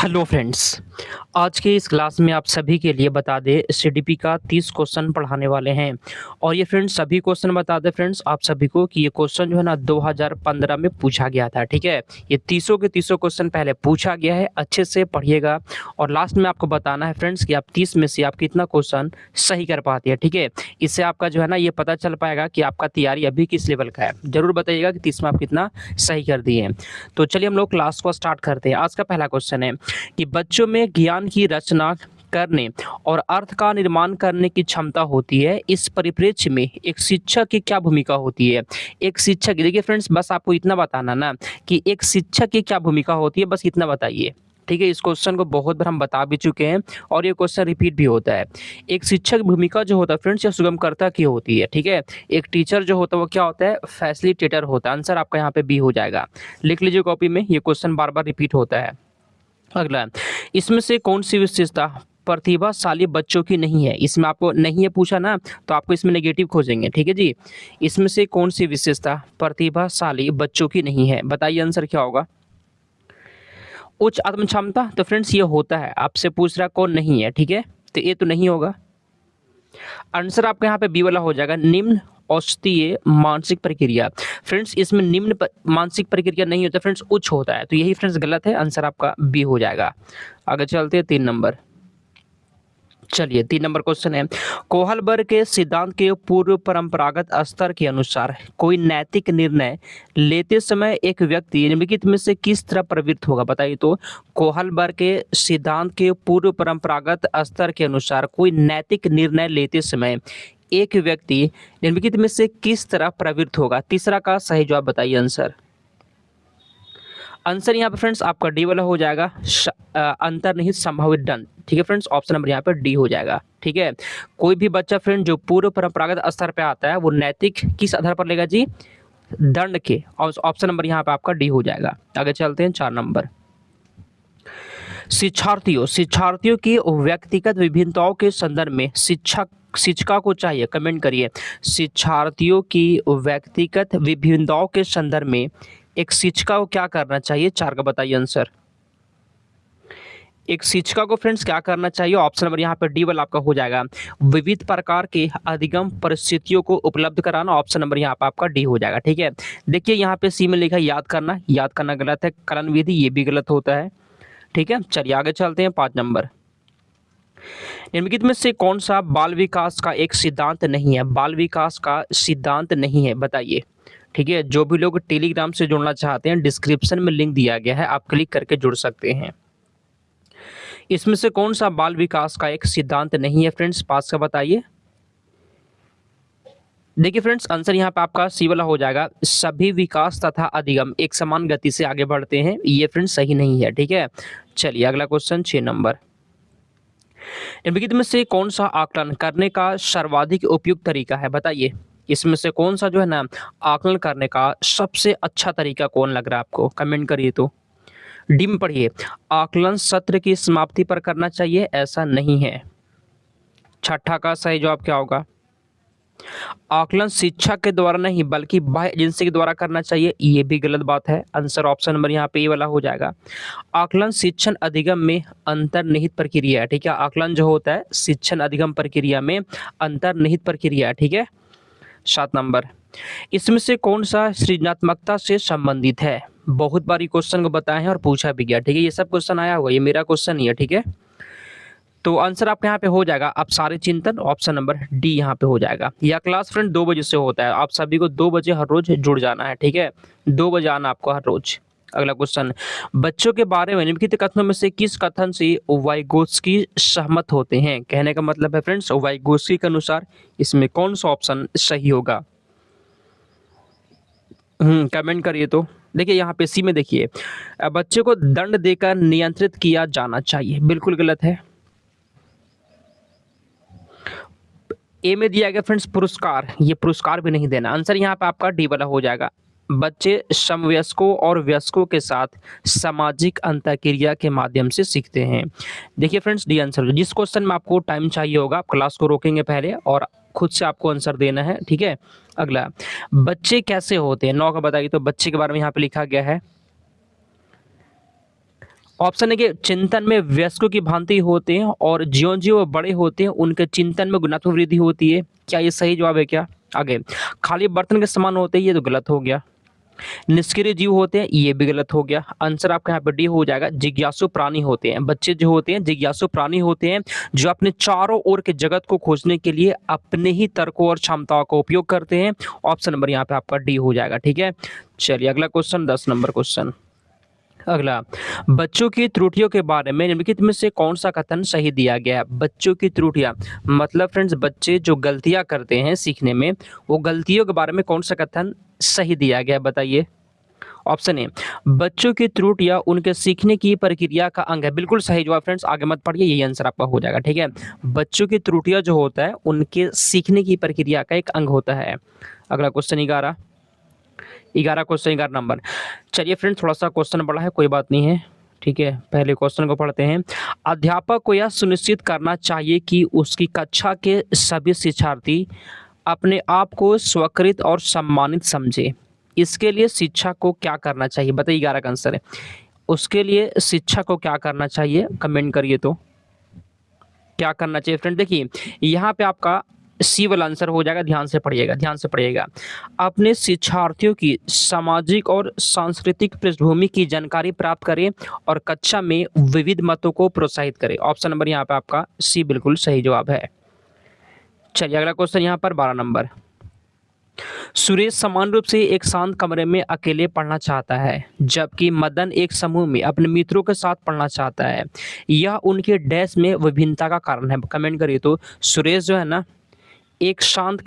Hello friends. आज के इस क्लास में आप सभी के लिए बता दें सीडीपी का 30 क्वेश्चन पढ़ाने वाले हैं। और ये फ्रेंड्स सभी क्वेश्चन बता दें फ्रेंड्स आप सभी को कि ये क्वेश्चन जो है ना 2015 में पूछा गया था। ठीक है, ये तीसों के तीसों क्वेश्चन पहले पूछा गया है, अच्छे से पढ़िएगा। और लास्ट में आपको बताना है फ्रेंड्स कि आप 30 में से आप कितना क्वेश्चन सही कर पाते हैं। ठीक है, इससे आपका जो है ना ये पता चल पाएगा कि आपका तैयारी अभी किस लेवल का है। जरूर बताइएगा कि 30 में आप कितना सही कर दिए हैं। तो चलिए हम लोग क्लास को स्टार्ट करते हैं। आज का पहला क्वेश्चन है कि बच्चों में ज्ञान की रचना करने और अर्थ का निर्माण करने की क्षमता होती है। इस परिप्रेक्ष्य में एक शिक्षक की क्या भूमिका होती है। एक शिक्षक, देखिए फ्रेंड्स बस आपको इतना बताना ना कि एक शिक्षक की क्या भूमिका होती है, बस इतना बताइए। ठीक है, इस क्वेश्चन को बहुत बार हम बता भी चुके हैं और ये क्वेश्चन रिपीट भी होता है। एक शिक्षक भूमिका जो होता है फ्रेंड्स, ये सुगमकर्ता की होती है। ठीक है, एक टीचर जो होता है वो क्या होता है, फैसिलिटेटर होता है। आंसर आपका यहाँ पे बी हो जाएगा, लिख लीजिए कॉपी में, ये क्वेश्चन बार बार रिपीट होता है। अगला, इसमें से कौन सी विशेषता प्रतिभाशाली बच्चों की नहीं है। इसमें आपको नहीं है पूछा ना, तो आपको इसमें नेगेटिव खोजेंगे। ठीक है जी, इसमें से कौन सी विशेषता प्रतिभाशाली बच्चों की नहीं है, बताइए आंसर क्या होगा। उच्च आत्म क्षमता, तो फ्रेंड्स ये होता है, आपसे पूछ रहा कौन नहीं है। ठीक है, तो ये तो नहीं होगा। आंसर आपका यहाँ पे बी वाला हो जाएगा, निम्न औषधीय मानसिक प्रक्रिया। फ्रेंड्स इसमें निम्न मानसिक प्रक्रिया नहीं होता फ्रेंड्स, उच्च होता है, तो यही फ्रेंड्स गलत है। आंसर आपका बी हो जाएगा। आगे चलते हैं 3 नंबर। चलिए 3 नंबर क्वेश्चन है, कोहलबर्ग के सिद्धांत के पूर्व परंपरागत स्तर के अनुसार कोई नैतिक निर्णय लेते समय एक व्यक्ति निम्नलिखित में से किस तरह प्रवृत्त होगा, बताइए। तो कोहलबर्ग के सिद्धांत के पूर्व परंपरागत स्तर के अनुसार कोई नैतिक निर्णय लेते समय एक व्यक्ति निम्नलिखित में से किस तरह प्रवृत्त होगा। तीसरा का सही जवाब बताइए आंसर। आंसर यहाँ पे फ्रेंड्स आपका डी वाला हो जाएगा, अंतर्निहित संभावित दंड। ठीक है फ्रेंड्स, ऑप्शन नंबर यहाँ पे डी हो जाएगा। ठीक है, कोई भी बच्चा फ्रेंड जो पूर्व परंपरागत स्तर पे आता है वो नैतिक किस आधार पर लेगा जी, दंड के। और ऑप्शन नंबर यहाँ पे आपका डी हो जाएगा। आगे चलते हैं 4 नंबर। शिक्षार्थियों की व्यक्तिगत विभिन्नताओं के संदर्भ में शिक्षिका को चाहिए, कमेंट करिए। शिक्षार्थियों की व्यक्तिगत विभिन्नताओं के संदर्भ में एक शिक्षिका को क्या करना चाहिए, 4 का बताइए आंसर। एक शिक्षिका को फ्रेंड्स क्या करना चाहिए, ऑप्शन नंबर यहाँ पर डी वाला आपका हो जाएगा, विविध प्रकार के अधिगम परिस्थितियों को उपलब्ध कराना। ऑप्शन नंबर यहाँ पर आपका डी हो जाएगा। ठीक है, देखिए यहाँ पे सी में लिखा है याद करना गलत है, कलन विधि ये भी गलत होता है। ठीक है, चलिए आगे चलते हैं 5 नंबर। निम्नलिखित में से कौन सा बाल विकास का एक सिद्धांत नहीं है, बाल विकास का सिद्धांत नहीं है, बताइए। ठीक है, जो भी लोग टेलीग्राम से जुड़ना चाहते हैं डिस्क्रिप्शन में लिंक दिया गया है, आप क्लिक करके जुड़ सकते हैं। इसमें से कौन सा बाल विकास का एक सिद्धांत नहीं है फ्रेंड्स, 5 का बताइए। देखिए फ्रेंड्स आंसर यहाँ पे आपका सी वाला हो जाएगा, सभी विकास तथा अधिगम एक समान गति से आगे बढ़ते हैं, ये फ्रेंड्स सही नहीं है। ठीक है, चलिए अगला क्वेश्चन 6 नंबर। निम्नलिखित में से कौन सा आकलन करने का सर्वाधिक उपयुक्त तरीका है, बताइए। इसमें से कौन सा जो है ना आकलन करने का सबसे अच्छा तरीका कौन लग रहा है आपको, कमेंट करिए। तो डी में पढ़िए, आकलन सत्र की समाप्ति पर करना चाहिए, ऐसा नहीं है। छठा का सही जवाब क्या होगा, आकलन शिक्षक के द्वारा नहीं बल्कि बाह्य एजेंसी के द्वारा करना चाहिए, ये भी गलत बात है। आंसर ऑप्शन नंबर यहाँ पे ए वाला हो जाएगा, आकलन शिक्षण अधिगम में अंतर्निहित प्रक्रिया है। ठीक है, आकलन जो होता है शिक्षण अधिगम प्रक्रिया में अंतर्निहित प्रक्रिया है। ठीक है, 7 नंबर। इसमें से कौन सा सृजनात्मकता से संबंधित है, बहुत बार क्वेश्चन को बताए हैं और पूछा भी गया। ठीक है, ये सब क्वेश्चन आया हुआ, ये मेरा क्वेश्चन नहीं है। ठीक है, तो आंसर आपके यहाँ पे हो जाएगा आप सारे चिंतन, ऑप्शन नंबर डी यहाँ पे हो जाएगा। यह क्लास फ्रेंड 2 बजे से होता है, आप सभी को 2 बजे हर रोज जुड़ जाना है। ठीक है, 2 बजे आना आपको हर रोज। अगला क्वेश्चन, बच्चों के बारे में निम्नलिखित कथनों में से किस कथन से वाइगोत्स्की सहमत होते हैं। कहने का मतलब है फ्रेंड्स वाइगोत्स्की के अनुसार इसमें कौन सा ऑप्शन सही होगा, कमेंट करिए। तो देखिए यहाँ पे सी में देखिए, बच्चे को दंड देकर नियंत्रित किया जाना चाहिए, बिल्कुल गलत है। ए में दिया गया फ्रेंड्स पुरस्कार, ये पुरस्कार भी नहीं देना। आंसर यहाँ पे आपका डी वाला हो जाएगा, बच्चे समवयस्कों और वयस्कों के साथ सामाजिक अंतःक्रिया के माध्यम से सीखते हैं। देखिए फ्रेंड्स डी आंसर, जिस क्वेश्चन में आपको टाइम चाहिए होगा आप क्लास को रोकेंगे पहले और खुद से आपको आंसर देना है। ठीक है, अगला, बच्चे कैसे होते हैं, 9 का बताइए। तो बच्चे के बारे में यहाँ पे लिखा गया है, ऑप्शन है कि चिंतन में वयस्कों की भांति होते हैं और ज्यों-ज्यों वो बड़े होते हैं उनके चिंतन में गुणात्मक वृद्धि होती है। क्या ये सही जवाब है क्या? आगे, खाली बर्तन के समान होते हैं, ये तो गलत हो गया। निष्क्रिय जीव होते हैं, ये भी गलत हो गया। आंसर आपका यहाँ पे डी हो जाएगा, जिज्ञासु प्राणी होते हैं। बच्चे जो होते हैं जिज्ञासु प्राणी होते हैं, जो अपने चारों ओर के जगत को खोजने के लिए अपने ही तर्कों और क्षमताओं का उपयोग करते हैं। ऑप्शन नंबर यहाँ पे आपका डी हो जाएगा। ठीक है, चलिए अगला क्वेश्चन, 10 नंबर क्वेश्चन। अगला, बच्चों की त्रुटियों के बारे में निम्नलिखित में से कौन सा कथन सही दिया गया है? बच्चों की त्रुटियां मतलब फ्रेंड्स बच्चे जो गलतियां करते हैं सीखने में, वो गलतियों के बारे में कौन सा कथन सही दिया गया है बताइए। ऑप्शन ए, बच्चों की त्रुटियां उनके सीखने की प्रक्रिया का अंग है। बिल्कुल सही जवाब फ्रेंड्स, आगे मत पढ़िए, यही आंसर आपका हो जाएगा। ठीक है, बच्चों की त्रुटियां जो होता है उनके सीखने की प्रक्रिया का एक अंग होता है। अगला क्वेश्चन 11 क्वेश्चन, 11 नंबर। चलिए फ्रेंड्स, थोड़ा सा क्वेश्चन बड़ा है, कोई बात नहीं है। ठीक है, पहले क्वेश्चन को पढ़ते हैं। अध्यापक को यह सुनिश्चित करना चाहिए कि उसकी कक्षा के सभी शिक्षार्थी अपने आप को स्वकृत और सम्मानित समझे। इसके लिए शिक्षक को क्या करना चाहिए बताइए, 11 का आंसर है। उसके लिए शिक्षक को क्या करना चाहिए, कमेंट करिए तो क्या करना चाहिए फ्रेंड। देखिए यहाँ पे आपका सी वाला आंसर हो जाएगा, ध्यान से पढ़िएगा, ध्यान से पढ़िएगा। अपने शिक्षार्थियों की सामाजिक और सांस्कृतिक पृष्ठभूमि की जानकारी प्राप्त करें और कक्षा में विविध मतों को प्रोत्साहित करें। ऑप्शन नंबर यहाँ पे आपका सी बिल्कुल सही जवाब है। चलिए अगला क्वेश्चन यहाँ पर 12 नंबर। सुरेश समान रूप से एक शांत कमरे में अकेले पढ़ना चाहता है, जबकि मदन एक समूह में अपने मित्रों के साथ पढ़ना चाहता है। यह उनके डैश में विभिन्नता का कारण है। कमेंट करिए तो। सुरेश जो है ना, एक शांत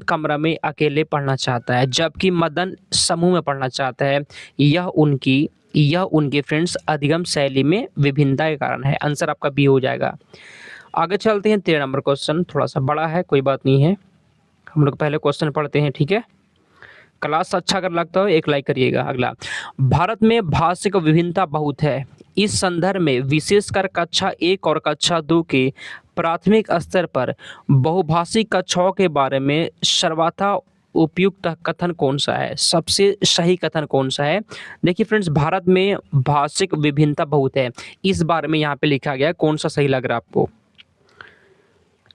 कमरा में अकेले पढ़ना चाहता है, जबकि मदन समूह में पढ़ना चाहता है। यह उनके फ्रेंड्स अधिगम शैली में विभिन्नता के कारण है। आंसर आपका बी हो जाएगा। आगे चलते हैं 13 नंबर क्वेश्चन, थोड़ा सा बड़ा है, कोई बात नहीं है। हम लोग पहले क्वेश्चन पढ़ते हैं। ठीक है, क्लास अच्छा अगर लगता हो एक लाइक करिएगा। अगला, भारत में भाषिक विभिन्नता बहुत है। इस संदर्भ में विशेषकर कक्षा 1 और कक्षा 2 के प्राथमिक स्तर पर बहुभाषिक कक्षाओं के बारे में सर्वथा उपयुक्त कथन कौन सा है, सबसे सही कथन कौन सा है? देखिए फ्रेंड्स, भारत में भाषिक विभिन्नता बहुत है, इस बारे में यहाँ पे लिखा गया है, कौन सा सही लग रहा है आपको?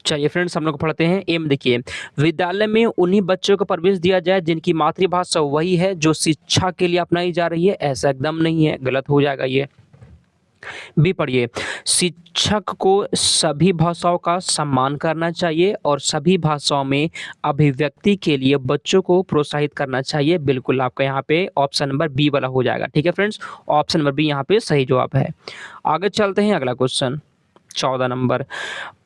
चलिए फ्रेंड्स, हम लोग पढ़ते हैं। एम देखिए, विद्यालय में उन्हीं बच्चों को प्रवेश दिया जाए जिनकी मातृभाषा वही है जो शिक्षा के लिए अपनाई जा रही है। ऐसा एकदम नहीं है, गलत हो जाएगा ये। बी पढ़िए, शिक्षक को सभी भाषाओं का सम्मान करना चाहिए और सभी भाषाओं में अभिव्यक्ति के लिए बच्चों को प्रोत्साहित करना चाहिए। बिल्कुल आपका यहाँ पे ऑप्शन नंबर बी वाला हो जाएगा। ठीक है फ्रेंड्स, ऑप्शन नंबर बी यहाँ पे सही जवाब है। आगे चलते हैं, अगला क्वेश्चन 14 नंबर।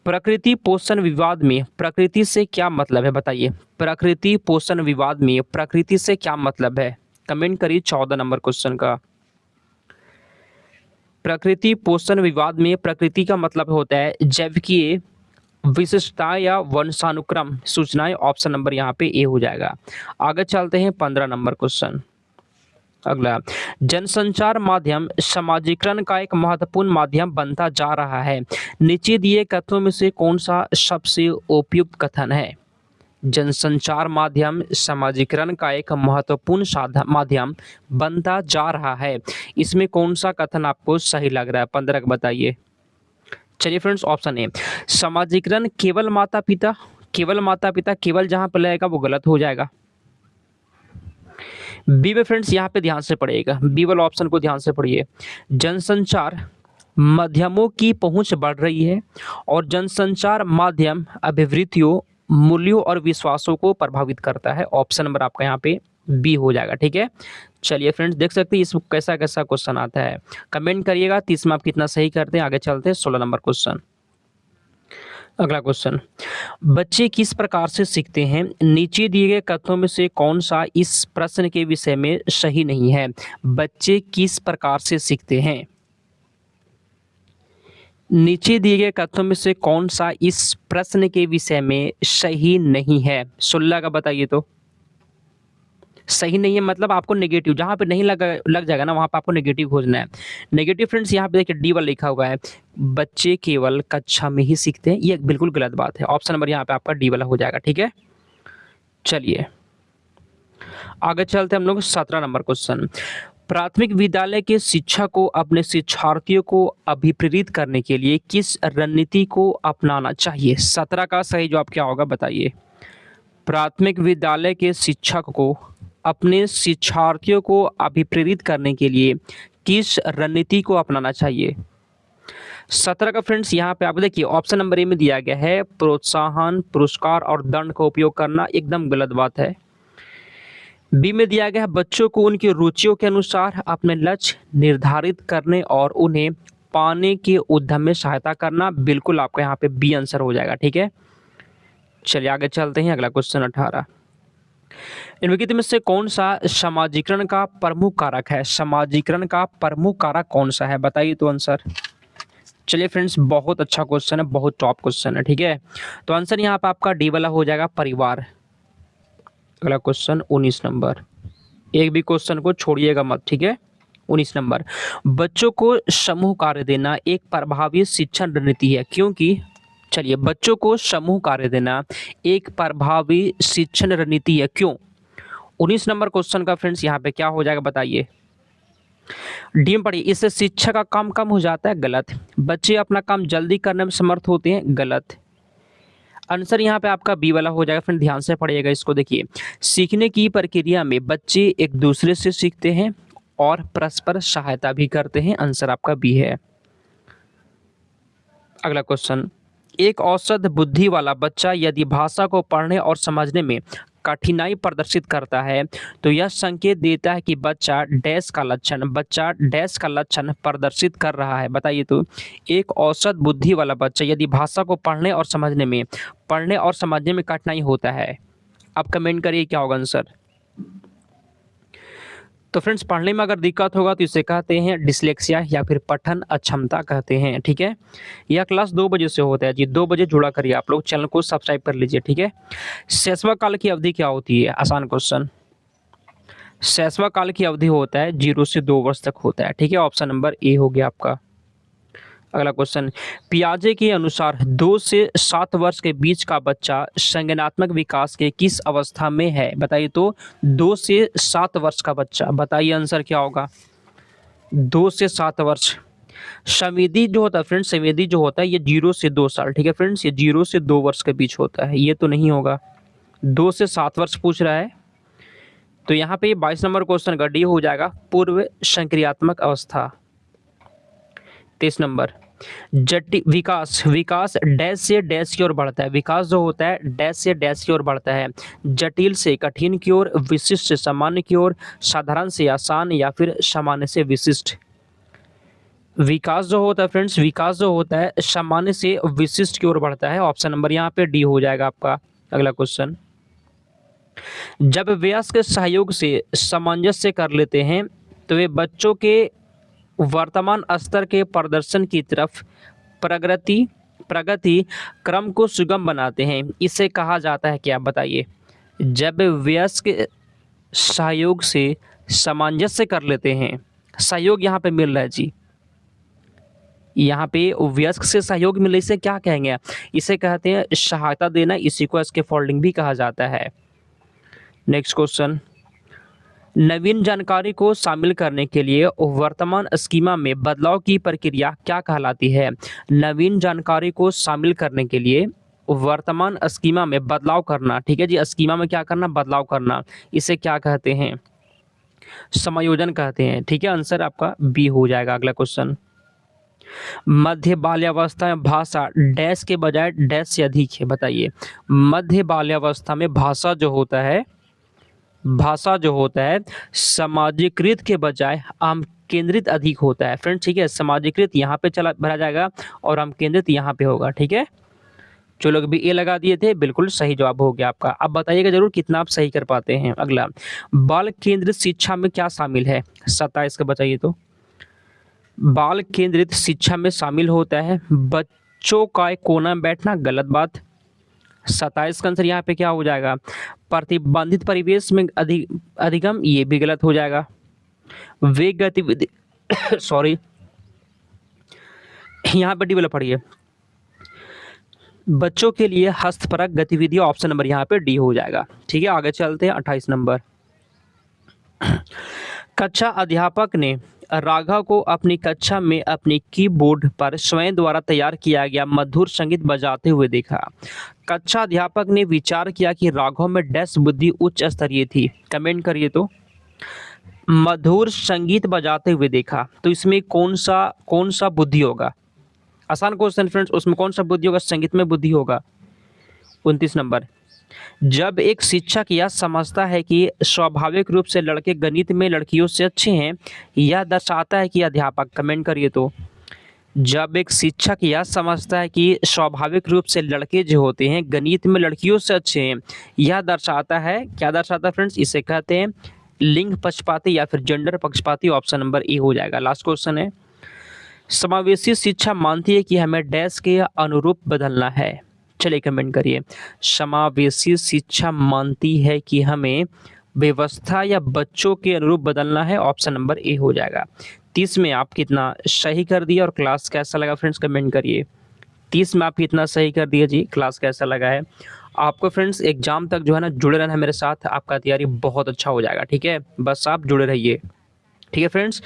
प्रकृति पोषण विवाद में प्रकृति से क्या मतलब है बताइए। प्रकृति पोषण विवाद में प्रकृति से क्या मतलब है, कमेंट करिए 14 नंबर क्वेश्चन का। प्रकृति पोषण विवाद में प्रकृति का मतलब होता है जैविकीय विशिष्टता या वंशानुक्रम सूचनाएं। ऑप्शन नंबर यहाँ पे ए हो जाएगा। आगे चलते हैं 15 नंबर क्वेश्चन। अगला, जनसंचार माध्यम सामाजिकरण का एक महत्वपूर्ण माध्यम बनता जा रहा है। नीचे दिए कथनों में से कौन सा सबसे उपयुक्त कथन है? जनसंचार माध्यम सामाजिकरण का एक महत्वपूर्ण माध्यम बनता जा रहा है, इसमें कौन सा कथन आपको सही लग रहा है? 15 का बताइए। चलिए फ्रेंड्स, ऑप्शन ए, सामाजिकरण केवल माता पिता केवल जहां पर लगेगा वो गलत हो जाएगा। बी में फ्रेंड्स यहाँ पे ध्यान से पढ़िएगा, बी वाला ऑप्शन को ध्यान से पढ़िए। जनसंचार माध्यमों की पहुंच बढ़ रही है और जनसंचार माध्यम अभिवृत्तियों, मूल्यों और विश्वासों को प्रभावित करता है। ऑप्शन नंबर आपका यहाँ पे बी हो जाएगा। ठीक है, चलिए फ्रेंड्स, देख सकते हैं इसमें कैसा कैसा क्वेश्चन आता है, कमेंट करिएगा। 30 में आप कितना सही करते हैं। आगे चलते हैं 16 नंबर क्वेश्चन। अगला क्वेश्चन, बच्चे किस प्रकार से सीखते हैं? नीचे दिए गए कथनों में से कौन सा इस प्रश्न के विषय में सही नहीं है? बच्चे किस प्रकार से सीखते हैं? नीचे दिए गए कथनों में से कौन सा इस प्रश्न के विषय में सही नहीं है? 16 का बताइए तो। सही नहीं है मतलब आपको नेगेटिव, जहां पे नहीं लग जाएगा ना वहां पे आपको नेगेटिव खोजना है। नेगेटिव फ्रेंड्स यहाँ पे देखिए डी वाला लिखा हुआ है, बच्चे केवल कक्षा में ही सीखते हैं, ये बिल्कुल गलत बात है। ऑप्शन नंबर यहाँ पे आपका डी वाला हो जाएगा। ठीक है, चलिए आगे चलते हैं हम लोग 17 नंबर क्वेश्चन। प्राथमिक विद्यालय के शिक्षक को अपने शिक्षार्थियों को अभिप्रेरित करने के लिए किस रणनीति को अपनाना चाहिए? 17 का सही जवाब क्या होगा बताइए? प्राथमिक विद्यालय के शिक्षक को अपने शिक्षार्थियों को अभिप्रेरित करने के लिए किस रणनीति को अपनाना चाहिए? 17 का फ्रेंड्स यहाँ पे आप देखिए ऑप्शन नंबर ए में दिया गया है प्रोत्साहन, पुरस्कार और दंड का उपयोग करना, एकदम गलत बात है। बी में दिया गया है बच्चों को उनकी रुचियों के अनुसार अपने लक्ष्य निर्धारित करने और उन्हें पाने के उद्यम में सहायता करना, बिल्कुल आपका यहाँ पे बी आंसर हो जाएगा। ठीक है, चलिए आगे चलते हैं। अगला क्वेश्चन 18, निम्नलिखित में से कौन सा समाजीकरण का प्रमुख कारक है? समाजीकरण का प्रमुख कारक कौन सा है बताइए तो आंसर। चलिए फ्रेंड्स, बहुत अच्छा क्वेश्चन है, बहुत टॉप क्वेश्चन है। ठीक है, तो आंसर यहाँ पे आपका डी वाला हो जाएगा, परिवार। अगला क्वेश्चन 19 नंबर, एक भी क्वेश्चन को छोड़िएगा मत। ठीक है, 19 नंबर, बच्चों को समूह कार्य देना एक प्रभावी शिक्षण रणनीति है क्योंकि, चलिए, बच्चों को समूह कार्य देना एक प्रभावी शिक्षण रणनीति है क्यों? 19 नंबर क्वेश्चन का फ्रेंड्स यहाँ पे क्या हो जाएगा बताइए? डी में पढ़िए, इससे शिक्षा का काम कम हो जाता है, गलत। बच्चे अपना काम जल्दी करने में समर्थ होते हैं, गलत। आंसर यहाँ पे आपका बी वाला हो जाएगा। फ्रेंड ध्यान से पढ़िएगा इसको, देखिए, सीखने की प्रक्रिया में बच्चे एक दूसरे से सीखते हैं और परस्पर सहायता भी करते हैं, आंसर आपका बी है। अगला क्वेश्चन, एक औसत बुद्धि वाला बच्चा यदि भाषा को पढ़ने और समझने में कठिनाई प्रदर्शित करता है तो यह संकेत देता है कि बच्चा डैश का लक्षण प्रदर्शित कर रहा है, बताइए तो। एक औसत बुद्धि वाला बच्चा यदि भाषा को पढ़ने और समझने में कठिनाई होता है, आप कमेंट करिए क्या होगा आंसर। तो फ्रेंड्स, पढ़ने में अगर दिक्कत होगा तो इसे कहते हैं डिसलेक्सिया या फिर पठन अक्षमता कहते हैं। ठीक है, यह क्लास 2 बजे से होता है जी, 2 बजे जुड़ा करिए आप लोग, चैनल को सब्सक्राइब कर लीजिए। ठीक है, शैशव काल की अवधि क्या होती है? आसान क्वेश्चन। शैशव काल की अवधि होता है 0 से 2 वर्ष तक होता है। ठीक है, ऑप्शन नंबर ए हो गया आपका। अगला क्वेश्चन, पियाजे के अनुसार 2 से 7 वर्ष के बीच का बच्चा संज्ञानात्मक विकास के किस अवस्था में है? बताइए तो। 2 से 7 वर्ष का बच्चा, बताइए आंसर क्या होगा? 2 से 7 वर्ष। संवेदी जो होता है फ्रेंड्स, संवेदी जो होता है ये 0 से 2 साल। ठीक है फ्रेंड्स, ये 0 से 2 वर्ष के बीच होता है, ये तो नहीं होगा। 2 से 7 वर्ष पूछ रहा है, तो यहाँ पे 22 नंबर क्वेश्चन का डी हो जाएगा, पूर्व संक्रियात्मक अवस्था। 23 नंबर, विकास डैश से डैश की ओर बढ़ता है। विकास जो होता है डैश से डैश की ओर बढ़ता है, जटिल से कठिन की ओर, विशिष्ट से सामान्य की ओर, साधारण से आसान या फिर सामान्य से विशिष्ट। विकास जो होता है फ्रेंड्स, विकास जो होता है सामान्य से विशिष्ट की ओर बढ़ता है, ऑप्शन नंबर यहाँ पे डी हो जाएगा आपका। अगला क्वेश्चन, जब वयस्क सहयोग से सामंजस्य कर लेते हैं तो वे बच्चों के वर्तमान स्तर के प्रदर्शन की तरफ प्रगति क्रम को सुगम बनाते हैं, इसे कहा जाता है क्या? बताइए। जब वयस्क सहयोग से सामंजस्य कर लेते हैं, सहयोग यहाँ पे मिल रहा है जी, यहाँ पे वयस्क से सहयोग मिले, इसे क्या कहेंगे? इसे कहते हैं सहायता देना, इसी को इसके फोल्डिंग भी कहा जाता है। नेक्स्ट क्वेश्चन, नवीन जानकारी को शामिल करने के लिए वर्तमान स्कीमा में बदलाव की प्रक्रिया क्या कहलाती है? नवीन जानकारी को शामिल करने के लिए वर्तमान स्कीमा में बदलाव करना। ठीक है जी, स्कीमा में क्या करना? बदलाव करना, इसे क्या कहते हैं? समायोजन कहते हैं। ठीक है, आंसर आपका बी हो जाएगा। अगला क्वेश्चन, मध्य बाल्यावस्था में भाषा डैश के बजाय डैश से अधिक है, बताइए। मध्य बाल्यावस्था में भाषा जो होता है समाजीकृत के बजाय आम केंद्रित अधिक होता है फ्रेंड। ठीक है, समाजीकृत यहाँ पे चला भरा जाएगा और आम केंद्रित यहाँ पे होगा। ठीक है, जो लोग भी ए लगा दिए थे बिल्कुल सही जवाब हो गया आपका। अब बताइएगा जरूर कितना आप सही कर पाते हैं। अगला, बाल केंद्रित शिक्षा में क्या शामिल है? 27 का बताइए तो। बाल केंद्रित शिक्षा में शामिल होता है बच्चों का एक कोना में बैठना, गलत बात। 27 का आंसर यहाँ पे क्या हो जाएगा? प्रतिबंधित परिवेश में अधिगम, ये भी गलत हो जाएगा। वे गतिविधि सॉरी, यहाँ पे डी वाला पढ़िए, बच्चों के लिए हस्तपरक गतिविधि, ऑप्शन नंबर यहाँ पे डी हो जाएगा। ठीक है, आगे चलते हैं। 28 नंबर, कक्षा अध्यापक ने राघव को अपनी कक्षा में अपने कीबोर्ड पर स्वयं द्वारा तैयार किया गया मधुर संगीत बजाते हुए देखा। कक्षा अध्यापक ने विचार किया कि राघव में डैश बुद्धि उच्च स्तरीय थी। कमेंट करिए तो। मधुर संगीत बजाते हुए देखा, तो इसमें कौन सा बुद्धि होगा? आसान क्वेश्चन फ्रेंड्स, उसमें कौन सा बुद्धि होगा? संगीत में बुद्धि होगा। 29 नंबर, जब एक शिक्षक यह समझता है कि स्वाभाविक रूप से लड़के गणित में लड़कियों से अच्छे हैं, यह दर्शाता है कि अध्यापक, कमेंट करिए तो। जब एक शिक्षक यह समझता है कि स्वाभाविक रूप से लड़के जो होते हैं गणित में लड़कियों से अच्छे हैं, यह दर्शाता है, क्या दर्शाता है फ्रेंड्स? इसे कहते हैं लिंग पक्षपाती या फिर जेंडर पक्षपाती। ऑप्शन नंबर ए हो जाएगा। लास्ट क्वेश्चन है, समावेशी शिक्षा मानती है कि हमें डैश के अनुरूप बदलना है। चलिए कमेंट करिए। समावेशी शिक्षा मानती है कि हमें व्यवस्था या बच्चों के अनुरूप बदलना है। ऑप्शन नंबर ए हो जाएगा। 30 में आप कितना सही कर दिया और क्लास कैसा लगा फ्रेंड्स? कमेंट करिए। 30 में आप कितना सही कर दिया जी, क्लास कैसा लगा है आपको? फ्रेंड्स एग्जाम तक जो है ना जुड़े रहना मेरे साथ, आपका तैयारी बहुत अच्छा हो जाएगा। ठीक है, बस आप जुड़े रहिए। ठीक है फ्रेंड्स,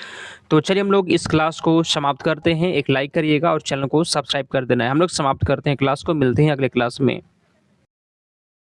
तो चलिए हम लोग इस क्लास को समाप्त करते हैं। एक लाइक करिएगा और चैनल को सब्सक्राइब कर देना है। हम लोग समाप्त करते हैं क्लास को, मिलते हैं अगले क्लास में।